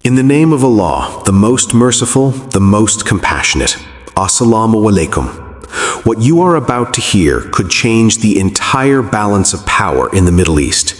In the name of Allah, the most merciful, the most compassionate. Assalamu alaikum. What you are about to hear could change the entire balance of power in the Middle East.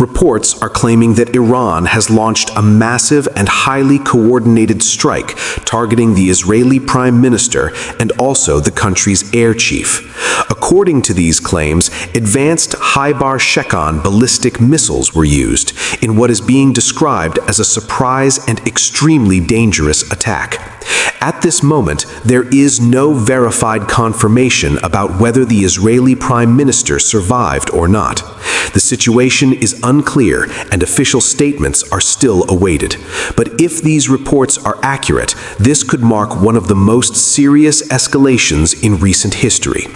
Reports are claiming that Iran has launched a massive and highly coordinated strike targeting the Israeli Prime Minister and also the country's air chief. According to these claims, advanced Kheybar Shikan ballistic missiles were used in what is being described as a surprise and extremely dangerous attack. At this moment, there is no verified confirmation about whether the Israeli Prime Minister survived or not. The situation is unclear and official statements are still awaited. But if these reports are accurate, this could mark one of the most serious escalations in recent history.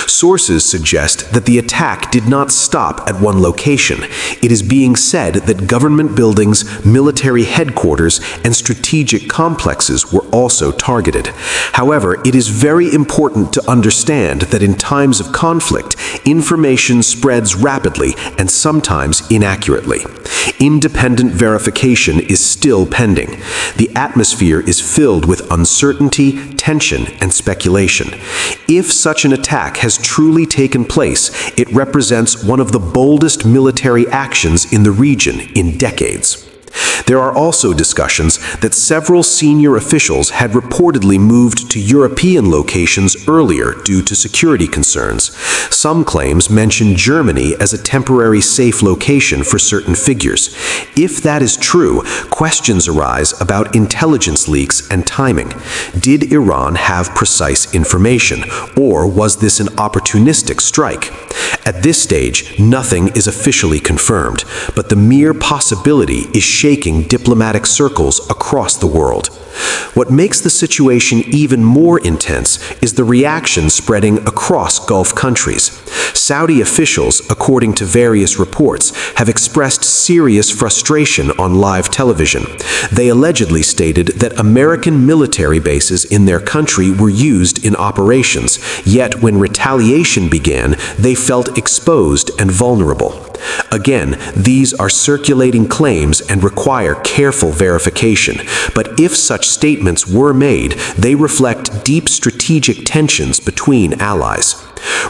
Sources suggest that the attack did not stop at one location. It is being said that government buildings, military headquarters, and strategic complexes were also targeted. However, it is very important to understand that in times of conflict, information spreads rapidly and sometimes inaccurately. Independent verification is still pending. The atmosphere is filled with uncertainty, tension, and speculation. If such an attack has truly taken place, it represents one of the boldest military actions in the region in decades. There are also discussions that several senior officials had reportedly moved to European locations earlier due to security concerns. Some claims mention Germany as a temporary safe location for certain figures. If that is true, questions arise about intelligence leaks and timing. Did Iran have precise information, or was this an opportunistic strike? At this stage, nothing is officially confirmed, but the mere possibility is shaking diplomatic circles across the world. What makes the situation even more intense is the reaction spreading across Gulf countries. Saudi officials, according to various reports, have expressed serious frustration on live television. They allegedly stated that American military bases in their country were used in operations, yet when retaliation began, they felt exposed and vulnerable. Again, these are circulating claims and require careful verification, but if such statements were made, they reflect deep strategic tensions between allies.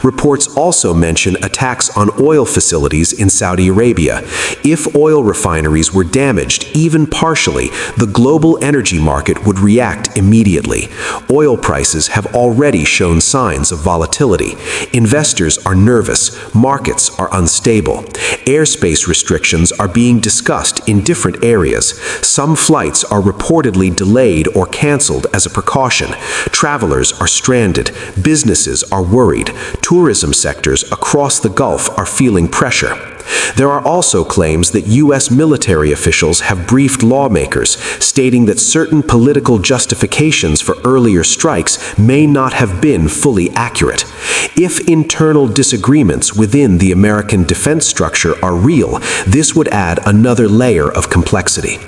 Reports also mention attacks on oil facilities in Saudi Arabia. If oil refineries were damaged, even partially, the global energy market would react immediately. Oil prices have already shown signs of volatility. Investors are nervous, markets are unstable. Airspace restrictions are being discussed in different areas. Some flights are reportedly delayed or canceled as a precaution. Travelers are stranded. Businesses are worried. Tourism sectors across the Gulf are feeling pressure. There are also claims that U.S. military officials have briefed lawmakers, stating that certain political justifications for earlier strikes may not have been fully accurate. If internal disagreements within the American defense structure are real, this would add another layer of complexity.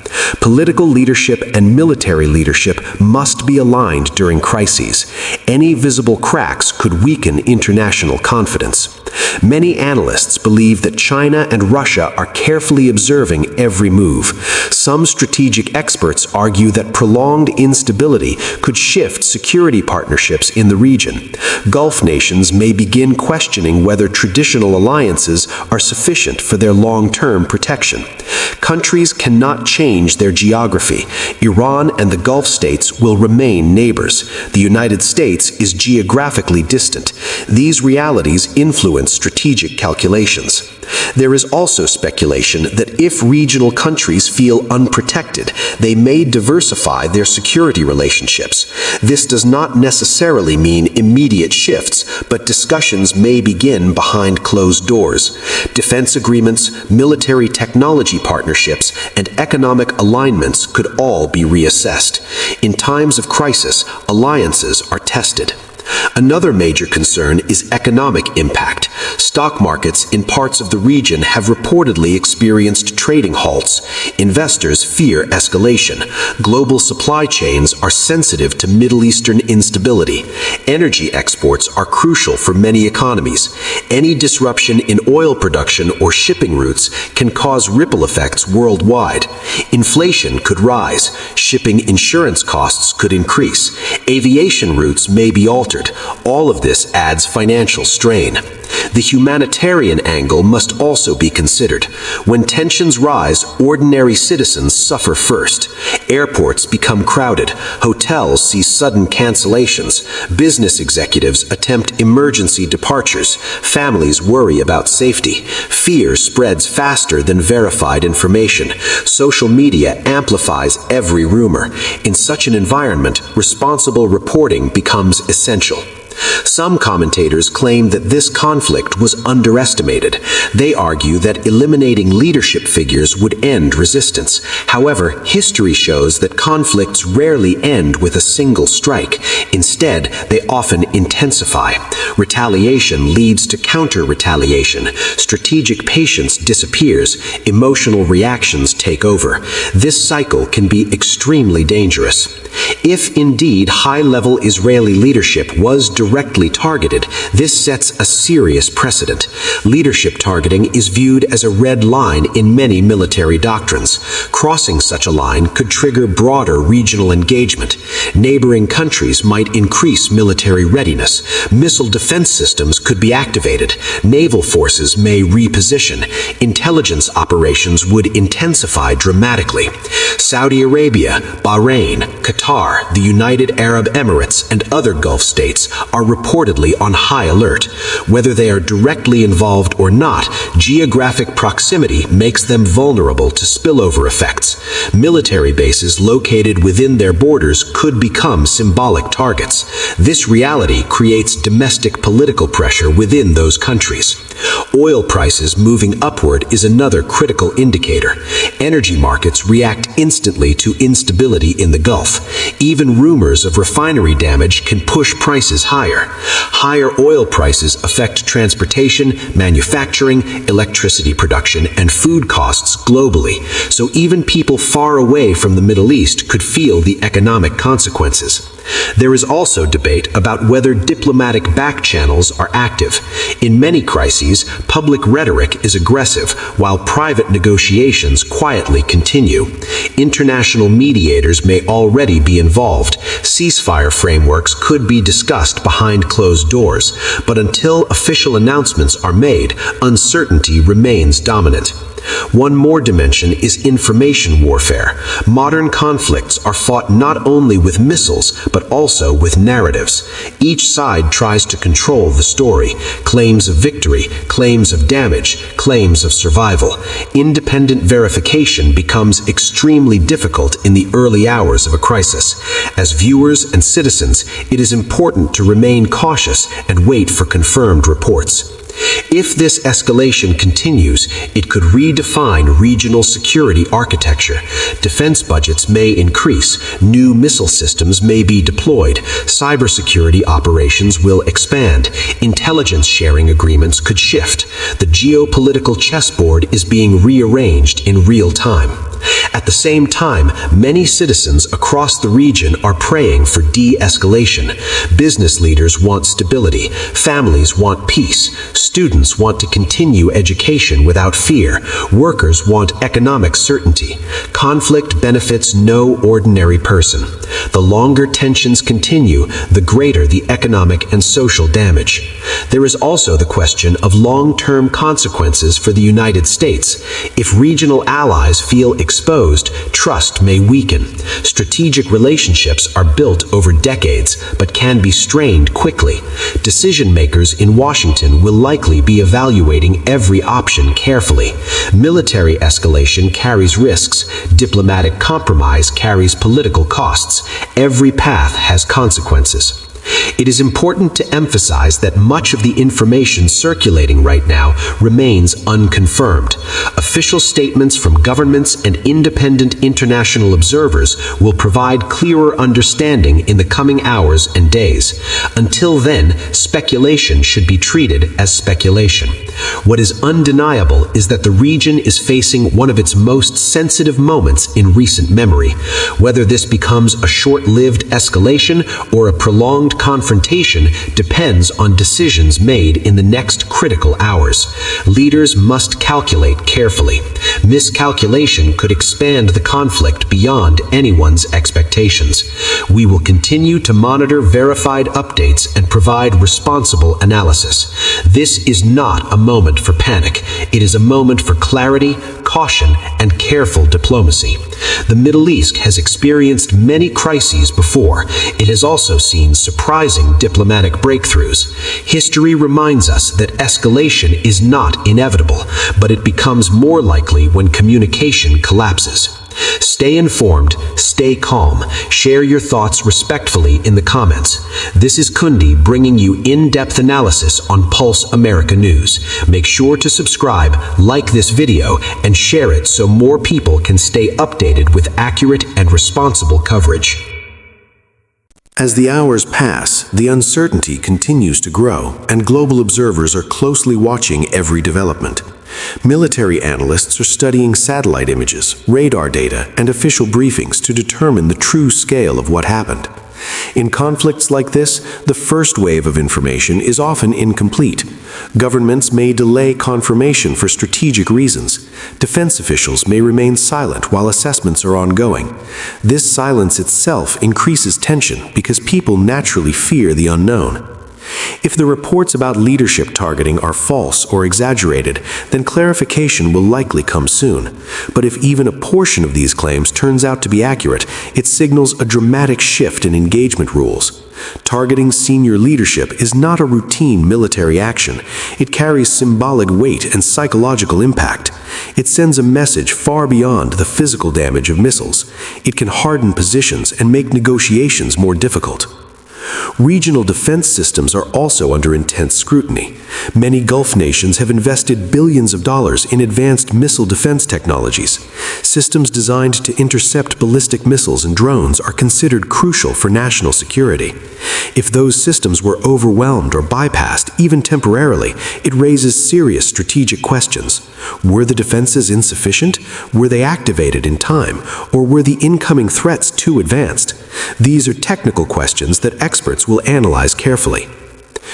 Political leadership and military leadership must be aligned during crises. Any visible cracks could weaken international confidence. Many analysts believe that China and Russia are carefully observing every move. Some strategic experts argue that prolonged instability could shift security partnerships in the region. Gulf nations may begin questioning whether traditional alliances are sufficient for their long-term protection. Countries cannot change their geography. Iran and the Gulf states will remain neighbors. The United States is geographically distant. These realities influence strategic calculations. There is also speculation that if regional countries feel unprotected, they may diversify their security relationships. This does not necessarily mean immediate shifts, but discussions may begin behind closed doors. Defense agreements, military technology partnerships, and economic alignments could all be reassessed. In times of crisis, alliances are tested. Another major concern is economic impact. Stock markets in parts of the region have reportedly experienced trading halts. Investors fear escalation. Global supply chains are sensitive to Middle Eastern instability. Energy exports are crucial for many economies. Any disruption in oil production or shipping routes can cause ripple effects worldwide. Inflation could rise. Shipping insurance costs could increase. Aviation routes may be altered. All of this adds financial strain. The humanitarian angle must also be considered. When tensions rise, ordinary citizens suffer first. Airports become crowded. Hotels see sudden cancellations. Business executives attempt emergency departures. Families worry about safety. Fear spreads faster than verified information. Social media amplifies every rumor. In such an environment, responsible reporting becomes essential. Some commentators claim that this conflict was underestimated. They argue that eliminating leadership figures would end resistance. However, history shows that conflicts rarely end with a single strike. Instead, they often intensify. Retaliation leads to counter-retaliation. Strategic patience disappears. Emotional reactions take over. This cycle can be extremely dangerous. If indeed high-level Israeli leadership was directly targeted, this sets a serious precedent. Leadership targeting is viewed as a red line in many military doctrines. Crossing such a line could trigger broader regional engagement. Neighboring countries might increase military readiness. Missile defense systems could be activated. Naval forces may reposition. Intelligence operations would intensify dramatically. Saudi Arabia, Bahrain, Qatar, the United Arab Emirates, and other Gulf states are reportedly on high alert. Whether they are directly involved or not, geographic proximity makes them vulnerable to spillover effects. Military bases located within their borders could become symbolic targets. This reality creates domestic political pressure within those countries. Oil prices moving upward is another critical indicator. Energy markets react instantly to instability in the Gulf. Even rumors of refinery damage can push prices higher. Higher oil prices affect transportation, manufacturing, electricity production, and food costs globally, so even people far away from the Middle East could feel the economic consequences. There is also debate about whether diplomatic back channels are active. In many crises, public rhetoric is aggressive, while private negotiations quietly continue. International mediators may already be involved. Ceasefire frameworks could be discussed behind closed doors, but until official announcements are made, uncertainty remains dominant. One more dimension is information warfare. Modern conflicts are fought not only with missiles, but also with narratives. Each side tries to control the story. Claims of victory, claims of damage, claims of survival. Independent verification becomes extremely difficult in the early hours of a crisis. As viewers and citizens, it is important to remain cautious and wait for confirmed reports. If this escalation continues, it could redefine regional security architecture. Defense budgets may increase, new missile systems may be deployed, cybersecurity operations will expand, intelligence sharing agreements could shift. The geopolitical chessboard is being rearranged in real time. At the same time, many citizens across the region are praying for de-escalation. Business leaders want stability, families want peace, students want to continue education without fear, workers want economic certainty. Conflict benefits no ordinary person. The longer tensions continue, the greater the economic and social damage. There is also the question of long-term consequences for the United States. If regional allies feel exposed, trust may weaken. Strategic relationships are built over decades, but can be strained quickly. Decision makers in Washington will likely be evaluating every option carefully. Military escalation carries risks. Diplomatic compromise carries political costs. Every path has consequences. It is important to emphasize that much of the information circulating right now remains unconfirmed. Official statements from governments and independent international observers will provide clearer understanding in the coming hours and days. Until then, speculation should be treated as speculation. What is undeniable is that the region is facing one of its most sensitive moments in recent memory. Whether this becomes a short-lived escalation or a prolonged confrontation depends on decisions made in the next critical hours. Leaders must calculate carefully. Miscalculation could expand the conflict beyond anyone's expectations. We will continue to monitor verified updates and provide responsible analysis. This is not a moment for panic. It is a moment for clarity, caution, and careful diplomacy. The Middle East has experienced many crises before. It has also seen surprising diplomatic breakthroughs. History reminds us that escalation is not inevitable, but it becomes more likely when communication collapses. Stay informed, stay calm, share your thoughts respectfully in the comments. This is Kundi bringing you in-depth analysis on Pulse America News. Make sure to subscribe, like this video, and share it so more people can stay updated with accurate and responsible coverage. As the hours pass, the uncertainty continues to grow, and global observers are closely watching every development. Military analysts are studying satellite images, radar data, and official briefings to determine the true scale of what happened. In conflicts like this, the first wave of information is often incomplete. Governments may delay confirmation for strategic reasons. Defense officials may remain silent while assessments are ongoing. This silence itself increases tension because people naturally fear the unknown. If the reports about leadership targeting are false or exaggerated, then clarification will likely come soon. But if even a portion of these claims turns out to be accurate, it signals a dramatic shift in engagement rules. Targeting senior leadership is not a routine military action. It carries symbolic weight and psychological impact. It sends a message far beyond the physical damage of missiles. It can harden positions and make negotiations more difficult. Regional defense systems are also under intense scrutiny. Many Gulf nations have invested billions of dollars in advanced missile defense technologies. Systems designed to intercept ballistic missiles and drones are considered crucial for national security. If those systems were overwhelmed or bypassed, even temporarily, it raises serious strategic questions. Were the defenses insufficient? Were they activated in time? Or were the incoming threats too advanced? These are technical questions that experts will analyze carefully.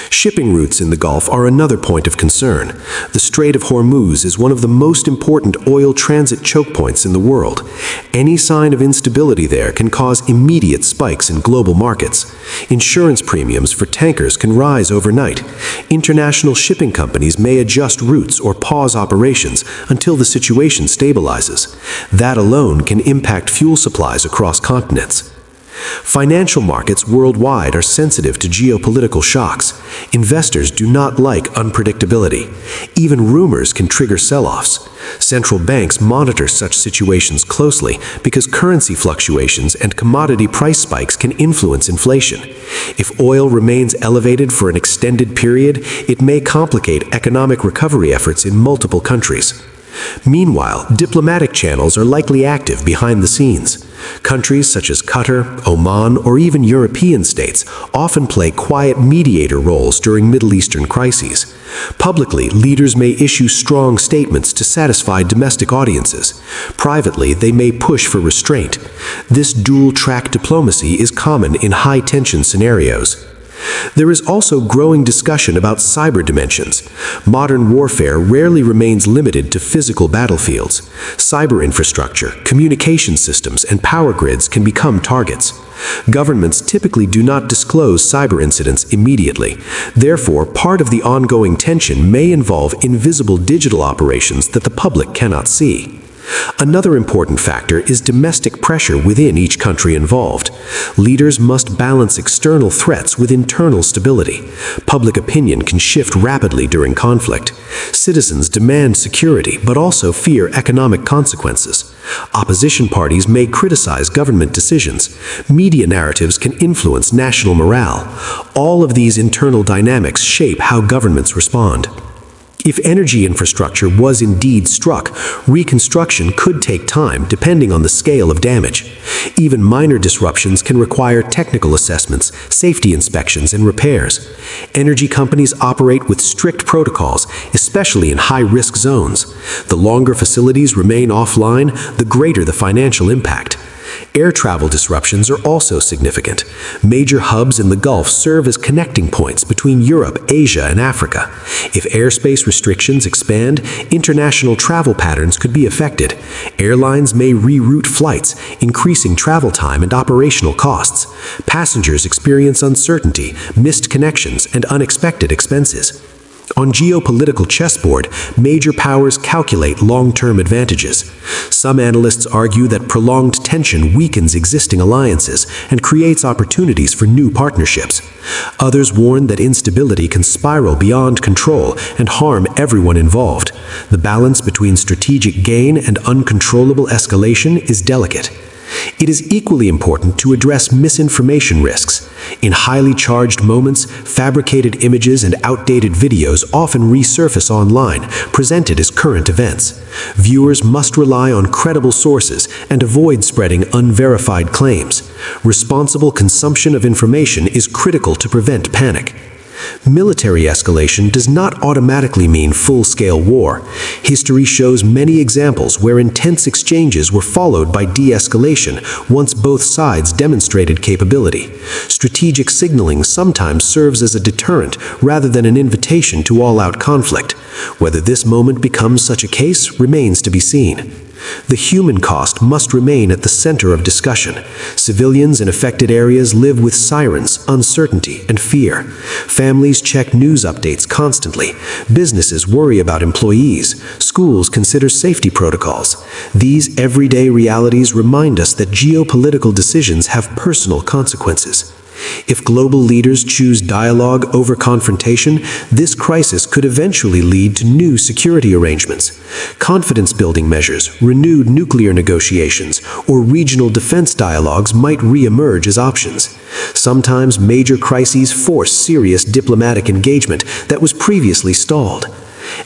Shipping routes in the Gulf are another point of concern. The Strait of Hormuz is one of the most important oil transit choke points in the world. Any sign of instability there can cause immediate spikes in global markets. Insurance premiums for tankers can rise overnight. International shipping companies may adjust routes or pause operations until the situation stabilizes. That alone can impact fuel supplies across continents. Financial markets worldwide are sensitive to geopolitical shocks. Investors do not like unpredictability. Even rumors can trigger sell-offs. Central banks monitor such situations closely because currency fluctuations and commodity price spikes can influence inflation. If oil remains elevated for an extended period, it may complicate economic recovery efforts in multiple countries. Meanwhile, diplomatic channels are likely active behind the scenes. Countries such as Qatar, Oman, or even European states often play quiet mediator roles during Middle Eastern crises. Publicly, leaders may issue strong statements to satisfy domestic audiences. Privately, they may push for restraint. This dual-track diplomacy is common in high-tension scenarios. There is also growing discussion about cyber dimensions. Modern warfare rarely remains limited to physical battlefields. Cyber infrastructure, communication systems, and power grids can become targets. Governments typically do not disclose cyber incidents immediately. Therefore, part of the ongoing tension may involve invisible digital operations that the public cannot see. Another important factor is domestic pressure within each country involved. Leaders must balance external threats with internal stability. Public opinion can shift rapidly during conflict. Citizens demand security but also fear economic consequences. Opposition parties may criticize government decisions. Media narratives can influence national morale. All of these internal dynamics shape how governments respond. If energy infrastructure was indeed struck, reconstruction could take time depending on the scale of damage. Even minor disruptions can require technical assessments, safety inspections, and repairs. Energy companies operate with strict protocols, especially in high-risk zones. The longer facilities remain offline, the greater the financial impact. Air travel disruptions are also significant. Major hubs in the Gulf serve as connecting points between Europe, Asia, and Africa. If airspace restrictions expand, international travel patterns could be affected. Airlines may reroute flights, increasing travel time and operational costs. Passengers experience uncertainty, missed connections, and unexpected expenses. On geopolitical chessboard, major powers calculate long-term advantages. Some analysts argue that prolonged tension weakens existing alliances and creates opportunities for new partnerships. Others warn that instability can spiral beyond control and harm everyone involved. The balance between strategic gain and uncontrollable escalation is delicate. It is equally important to address misinformation risks. In highly charged moments, fabricated images and outdated videos often resurface online, presented as current events. Viewers must rely on credible sources and avoid spreading unverified claims. Responsible consumption of information is critical to prevent panic. Military escalation does not automatically mean full-scale war. History shows many examples where intense exchanges were followed by de-escalation once both sides demonstrated capability. Strategic signaling sometimes serves as a deterrent rather than an invitation to all-out conflict. Whether this moment becomes such a case remains to be seen. The human cost must remain at the center of discussion. Civilians in affected areas live with sirens, uncertainty, and fear. Families check news updates constantly. Businesses worry about employees. Schools consider safety protocols. These everyday realities remind us that geopolitical decisions have personal consequences. If global leaders choose dialogue over confrontation, this crisis could eventually lead to new security arrangements. Confidence-building measures, renewed nuclear negotiations, or regional defense dialogues might re-emerge as options. Sometimes major crises force serious diplomatic engagement that was previously stalled.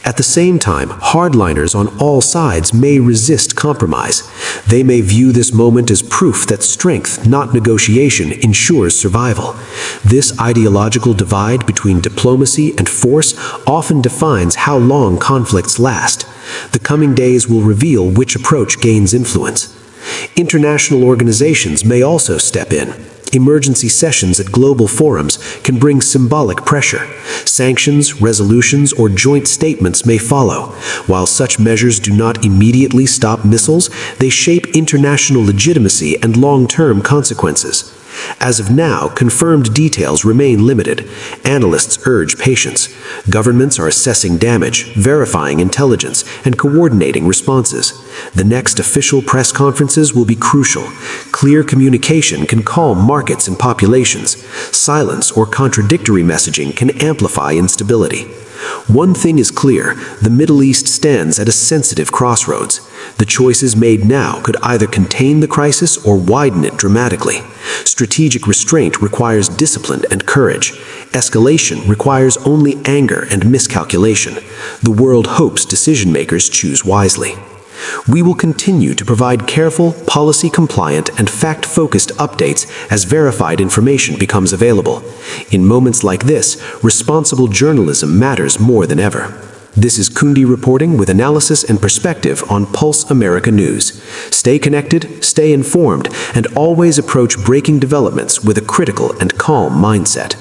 At the same time, hardliners on all sides may resist compromise. They may view this moment as proof that strength, not negotiation, ensures survival. This ideological divide between diplomacy and force often defines how long conflicts last. The coming days will reveal which approach gains influence. International organizations may also step in. Emergency sessions at global forums can bring symbolic pressure. Sanctions, resolutions, or joint statements may follow. While such measures do not immediately stop missiles, they shape international legitimacy and long-term consequences. As of now, confirmed details remain limited. Analysts urge patience. Governments are assessing damage, verifying intelligence, and coordinating responses. The next official press conferences will be crucial. Clear communication can calm markets and populations. Silence or contradictory messaging can amplify instability. One thing is clear: the Middle East stands at a sensitive crossroads. The choices made now could either contain the crisis or widen it dramatically. Strategic restraint requires discipline and courage. Escalation requires only anger and miscalculation. The world hopes decision-makers choose wisely. We will continue to provide careful, policy-compliant, and fact-focused updates as verified information becomes available. In moments like this, responsible journalism matters more than ever. This is Kundi reporting with analysis and perspective on Pulse America News. Stay connected, stay informed, and always approach breaking developments with a critical and calm mindset.